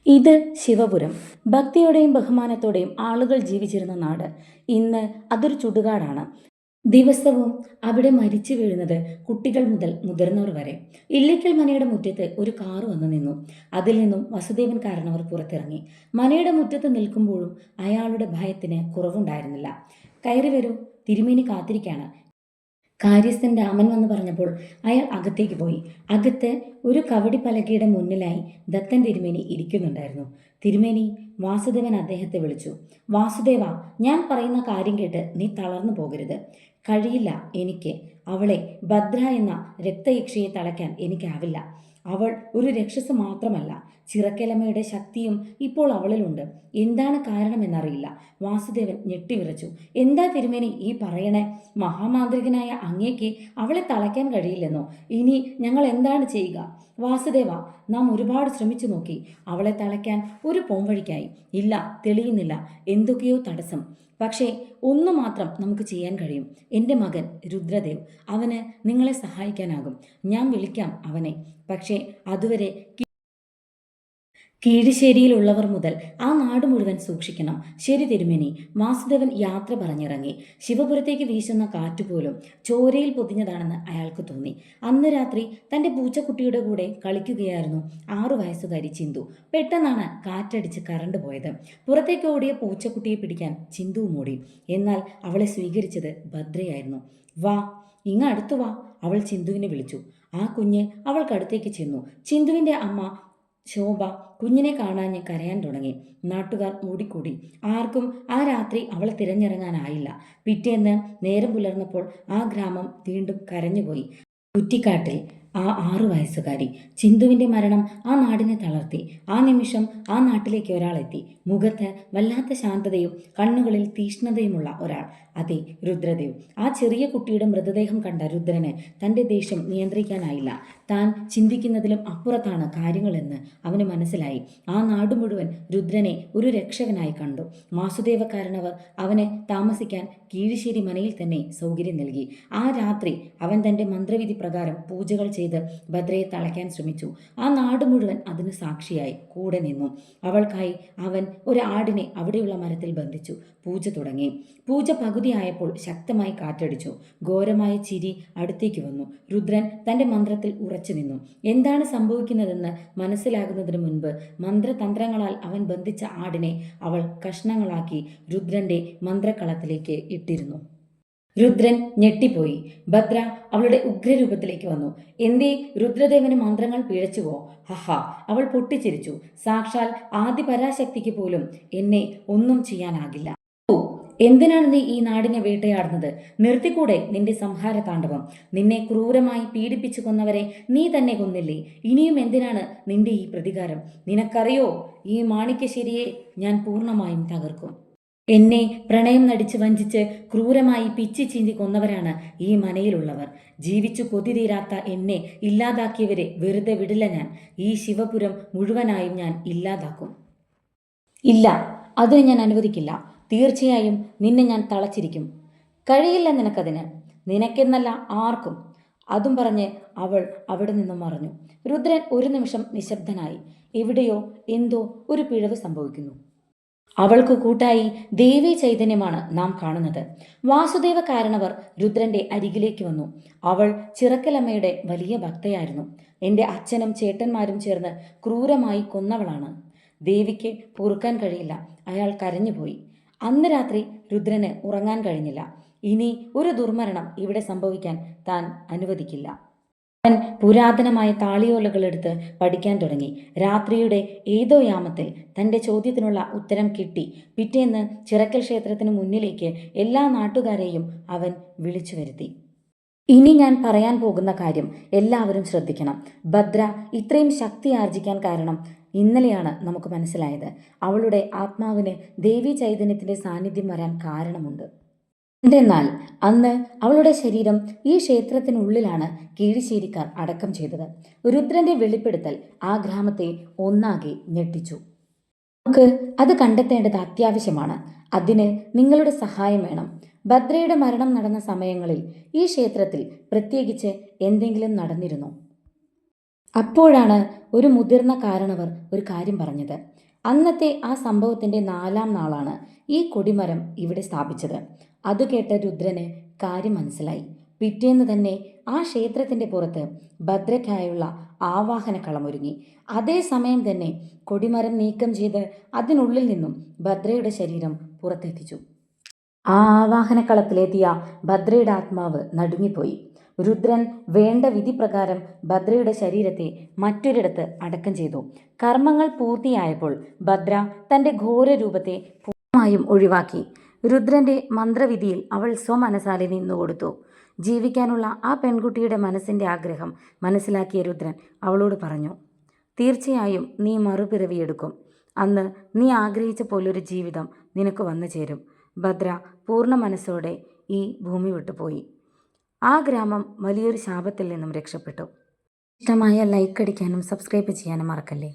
ഇത് ശിവപുരം. ഭക്തിയോടെയും ബഹുമാനത്തോടെയും ആളുകൾ ജീവിച്ചിരുന്ന നാട്. ഇന്ന് അതൊരു ചുടുകാടാണ്. ദിവസവും അവിടെ മരിച്ചു വീഴുന്നത് കുട്ടികൾ മുതൽ മുതിർന്നവർ വരെ. ഇല്ലിക്കൽ മനയുടെ മുറ്റത്ത് ഒരു കാറ് വന്നു നിന്നു. അതിൽ നിന്നും വസുദേവൻ കാരണവർ പുറത്തിറങ്ങി. മനയുടെ മുറ്റത്ത് നിൽക്കുമ്പോഴും അയാളുടെ ഭയത്തിന് കുറവുണ്ടായിരുന്നില്ല. കയറി വരൂ, തിരുമേനി കാത്തിരിക്കാണ്. കാര്യസ്ഥൻ രാമൻ വന്ന് പറഞ്ഞപ്പോൾ അയാൾ അകത്തേക്ക് പോയി. അകത്ത് ഒരു കവടി പലകയുടെ മുന്നിലായി ദത്തൻ തിരുമേനി ഇരിക്കുന്നുണ്ടായിരുന്നു. തിരുമേനി, വാസുദേവൻ അദ്ദേഹത്തെ വിളിച്ചു. വാസുദേവ, ഞാൻ പറയുന്ന കാര്യം കേട്ട് നീ തളർന്നു പോകരുത്. കഴിയില്ല എനിക്ക്. അവളെ, ഭദ്ര എന്ന രക്തയക്ഷിയെ തളയ്ക്കാൻ എനിക്കാവില്ല. അവൾ ഒരു രക്ഷസ് മാത്രമല്ല, ചിറക്കലമ്മയുടെ ശക്തിയും ഇപ്പോൾ അവളിലുണ്ട്. എന്താണ് കാരണമെന്നറിയില്ല. വാസുദേവൻ ഞെട്ടിവിറച്ചു. എന്താ തിരുമേനി ഈ പറയണേ? മഹാമാന്ത്രികനായ അങ്ങേക്ക് അവളെ തളയ്ക്കാൻ കഴിയില്ലെന്നോ? ഇനി ഞങ്ങൾ എന്താണ് ചെയ്യുക? വാസുദേവ, നാം ഒരുപാട് ശ്രമിച്ചു നോക്കി. അവളെ തളയ്ക്കാൻ ഒരു പോംവഴിക്കായി. ഇല്ല, തെളിയുന്നില്ല. എന്തൊക്കെയോ തടസ്സം. പക്ഷേ ഒന്നു മാത്രം നമുക്ക് ചെയ്യാൻ കഴിയും. എൻ്റെ മകൻ രുദ്രദേവ്, അവന് നിങ്ങളെ സഹായിക്കാനാകും. ഞാൻ വിളിക്കാം അവനെ. പക്ഷേ അതുവരെ കീഴിശ്ശേരിയിലുള്ളവർ മുതൽ ആ നാട് മുഴുവൻ സൂക്ഷിക്കണം. ശരി തിരുമേനി. വാസുദേവൻ യാത്ര പറഞ്ഞിറങ്ങി. ശിവപുരത്തേക്ക് വീശുന്ന കാറ്റുപോലും ചോരയിൽ പൊതിഞ്ഞതാണെന്ന് അയാൾക്ക് തോന്നി. അന്ന് രാത്രി തൻ്റെ പൂച്ചക്കുട്ടിയുടെ കൂടെ കളിക്കുകയായിരുന്നു 6 വയസ്സുകാരി ചിന്തു. പെട്ടെന്നാണ് കാറ്റടിച്ച് കറണ്ട് പോയത്. പുറത്തേക്ക് ഓടിയ പൂച്ചക്കുട്ടിയെ പിടിക്കാൻ ചിന്തുവും ഓടി. എന്നാൽ അവളെ സ്വീകരിച്ചത് ഭദ്രയായിരുന്നു. വാ, അടുത്തു വാ, അവൾ ചിന്തുവിനെ വിളിച്ചു. ആ കുഞ്ഞ് അവൾക്കടുത്തേക്ക് ചെന്നു. ചിന്തുവിൻ്റെ അമ്മ ശോഭ കുഞ്ഞിനെ കാണാഞ്ഞ് കരയാൻ തുടങ്ങി. നാട്ടുകാർ ഓടിക്കൂടി. ആർക്കും ആ രാത്രി അവളെ തിരഞ്ഞിറങ്ങാനായില്ല. പിറ്റേന്ന് നേരം പുലർന്നപ്പോൾ ആ ഗ്രാമം വീണ്ടും കരഞ്ഞുപോയി. കുറ്റിക്കാട്ടിൽ ആ 6 വയസ്സുകാരി. ചിന്തുവിൻ്റെ മരണം ആ നാടിനെ തളർത്തി. ആ നിമിഷം ആ നാട്ടിലേക്ക് ഒരാളെത്തി. മുഖത്ത് വല്ലാത്ത ശാന്തതയും കണ്ണുകളിൽ തീഷ്ണതയുമുള്ള ഒരാൾ. അതെ, രുദ്രദേവ്. ആ ചെറിയ കുട്ടിയുടെ മൃതദേഹം കണ്ട രുദ്രന് തൻ്റെ ദേഷ്യം നിയന്ത്രിക്കാനായില്ല. താൻ ചിന്തിക്കുന്നതിലും അപ്പുറത്താണ് കാര്യങ്ങളെന്ന് അവന് മനസ്സിലായി. ആ നാട് മുഴുവൻ രുദ്രനെ ഒരു രക്ഷകനായി കണ്ടു. വാസുദേവക്കാരനവർ അവന് താമസിക്കാൻ കീഴിശ്ശേരി മനയിൽ തന്നെ സൗകര്യം നൽകി. ആ രാത്രി അവൻ തൻ്റെ മന്ത്രവിധി പ്രകാരം പൂജകൾ ചെയ്ത് ഭദ്രയെ തളയ്ക്കാൻ ശ്രമിച്ചു. ആ നാട് മുഴുവൻ അതിന് സാക്ഷിയായി കൂടെ നിന്നു. അവൾക്കായി അവൻ ഒരു ആടിനെ അവിടെയുള്ള മരത്തിൽ ബന്ധിച്ചു. പൂജ തുടങ്ങി. പൂജ പകുതിയായപ്പോൾ ശക്തമായി കാറ്റടിച്ചു. ഘോരമായ ചിരി അടുത്തേക്ക് വന്നു. രുദ്രൻ തൻ്റെ മന്ത്രത്തിൽ ഉറച്ചു നിന്നു. എന്താണ് സംഭവിക്കുന്നതെന്ന് മനസ്സിലാകുന്നതിന് മുൻപ് മന്ത്രതന്ത്രങ്ങളാൽ അവൻ ബന്ധിച്ച ആടിനെ അവൾ കഷ്ണങ്ങളാക്കി രുദ്രന്റെ മന്ത്രക്കളത്തിലേക്ക് ഇട്ടിരുന്നു. രുദ്രൻ ഞെട്ടിപ്പോയി. ഭദ്ര അവളുടെ ഉഗ്രരൂപത്തിലേക്ക് വന്നു. എന്തേ, രുദ്രദേവന് മന്ത്രങ്ങൾ പിഴച്ചുവോ? ഹഹ, അവൾ പൊട്ടിച്ചിരിച്ചു. സാക്ഷാൽ ആദിപരാശക്തിക്ക് പോലും എന്നെ ഒന്നും ചെയ്യാനാകില്ല. എന്തിനാണ് നീ ഈ നാടിനെ വേട്ടയാടുന്നത്? നിർത്തിക്കൂടെ നിന്റെ സംഹാര താണ്ഡവം? നിന്നെ ക്രൂരമായി പീഡിപ്പിച്ചു കൊന്നവരെ നീ തന്നെ കൊന്നില്ലേ? ഇനിയും എന്തിനാണ് നിന്റെ ഈ പ്രതികാരം? നിനക്കറിയോ, ഈ മാണിക്യശ്ശേരിയെ ഞാൻ പൂർണ്ണമായും തകർക്കും. എന്നെ പ്രണയം നടിച്ച് വഞ്ചിച്ച് ക്രൂരമായി പിച്ചി ചീന്തി കൊന്നവരാണ് ഈ മനയിലുള്ളവർ. ജീവിച്ചു കൊതി തീരാത്ത എന്നെ ഇല്ലാതാക്കിയവരെ വെറുതെ വിടില്ല ഞാൻ. ഈ ശിവപുരം മുഴുവനായും ഞാൻ ഇല്ലാതാക്കും. ഇല്ല, അതിന് ഞാൻ അനുവദിക്കില്ല. തീർച്ചയായും നിന്നെ ഞാൻ തളച്ചിരിക്കും. കഴിയില്ല നിനക്കതിന്. നിനക്കെന്നല്ല, ആർക്കും. അതും പറഞ്ഞ് അവൾ അവിടെ നിന്നും മറഞ്ഞു. രുദ്രൻ ഒരു നിമിഷം നിശബ്ദനായി. എവിടെയോ എന്തോ ഒരു പിഴവ് സംഭവിക്കുന്നു. അവൾക്ക് കൂട്ടായി ദേവീ ചൈതന്യമാണ് നാം കാണുന്നത്. വാസുദേവ കാരണവർ രുദ്രന്റെ അരികിലേക്ക് വന്നു. അവൾ ചിറക്കലമ്മയുടെ വലിയ ഭക്തയായിരുന്നു. എൻ്റെ അച്ഛനും ചേട്ടന്മാരും ചേർന്ന് ക്രൂരമായി കൊന്നവളാണ്. ദേവിക്ക് പൊറുക്കാൻ കഴിയില്ല. അയാൾ കരഞ്ഞുപോയി. അന്ന് രാത്രി രുദ്രന് ഉറങ്ങാൻ കഴിഞ്ഞില്ല. ഇനി ഒരു ദുർമരണം ഇവിടെ സംഭവിക്കാൻ താൻ അനുവദിക്കില്ല. അവൻ പുരാതനമായ താളിയോലകളെടുത്ത് പഠിക്കാൻ തുടങ്ങി. രാത്രിയുടെ ഏതോ യാമത്തിൽ തൻ്റെ ചോദ്യത്തിനുള്ള ഉത്തരം കിട്ടി. പിറ്റേന്ന് ചിറക്കൽ ക്ഷേത്രത്തിന് മുന്നിലേക്ക് എല്ലാ നാട്ടുകാരെയും അവൻ വിളിച്ചു വരുത്തി. ഇനി ഞാൻ പറയാൻ പോകുന്ന കാര്യം എല്ലാവരും ശ്രദ്ധിക്കണം. ഭദ്ര ഇത്രയും ശക്തി ആർജിക്കാൻ കാരണം ഇന്നലെയാണ് നമുക്ക് മനസ്സിലായത്. അവളുടെ ആത്മാവിന് ദേവീ ചൈതന്യത്തിൻ്റെ സാന്നിധ്യം വരാൻ കാരണമുണ്ട്. എന്തെന്നാൽ അന്ന് അവളുടെ ശരീരം ഈ ക്ഷേത്രത്തിനുള്ളിലാണ് കീഴിശ്ശേരിക്കാർ അടക്കം ചെയ്തത്. രുദ്രന്റെ വെളിപ്പെടുത്തൽ ആ ഗ്രാമത്തെ ഒന്നാകെ ഞെട്ടിച്ചു. നമുക്ക് അത് കണ്ടെത്തേണ്ടത് അത്യാവശ്യമാണ്. അതിന് നിങ്ങളുടെ സഹായം വേണം. ഭദ്രയുടെ മരണം നടന്ന സമയങ്ങളിൽ ഈ ക്ഷേത്രത്തിൽ പ്രത്യേകിച്ച് എന്തെങ്കിലും നടന്നിരുന്നോ? അപ്പോഴാണ് ഒരു മുതിർന്ന കാരണവർ ഒരു കാര്യം പറഞ്ഞത്. അന്നത്തെ ആ സംഭവത്തിന്റെ 4-ാം നാളാണ് ഈ കൊടിമരം ഇവിടെ സ്ഥാപിച്ചത്. അത് കേട്ട രുദ്രന് കാര്യം മനസ്സിലായി. പിറ്റേന്ന് തന്നെ ആ ക്ഷേത്രത്തിന്റെ പുറത്ത് ഭദ്രയ്ക്കായുള്ള ആവാഹന കളമൊരുങ്ങി. അതേ സമയം തന്നെ കൊടിമരം നീക്കം ചെയ്ത് അതിനുള്ളിൽ നിന്നും ഭദ്രയുടെ ശരീരം പുറത്തെത്തിച്ചു. ആ ആവാഹനക്കളത്തിലെത്തിയ ഭദ്രയുടെ ആത്മാവ് നടുങ്ങിപ്പോയി. രുദ്രൻ വേണ്ട വിധി പ്രകാരം ഭദ്രയുടെ ശരീരത്തെ മറ്റൊരിടത്ത് അടക്കം ചെയ്തു. കർമ്മങ്ങൾ പൂർത്തിയായപ്പോൾ ഭദ്ര തൻ്റെ ഘോരരൂപത്തെ പൂർണ്ണമായും ഒഴിവാക്കി. രുദ്രന്റെ മന്ത്രവിധിയിൽ അവൾ സ്വമനസാലെ നിന്നുകൊടുത്തു. ജീവിക്കാനുള്ള ആ പെൺകുട്ടിയുടെ മനസ്സിന്റെ ആഗ്രഹം മനസ്സിലാക്കിയ രുദ്രൻ അവളോട് പറഞ്ഞു, തീർച്ചയായും നീ മറുപിറവിയെടുക്കും. അന്ന് നീ ആഗ്രഹിച്ച പോലൊരു ജീവിതം നിനക്ക് വന്നു ചേരും. ഭദ്ര പൂർണ്ണ മനസ്സോടെ ഈ ഭൂമി വിട്ടുപോയി. ആ ഗ്രാമം വലിയൊരു ശാപത്തിൽ നിന്നും രക്ഷപ്പെട്ടു. ഇഷ്ടമായ ലൈക്ക് അടിക്കാനും സബ്സ്ക്രൈബ് ചെയ്യാനും മറക്കല്ലേ.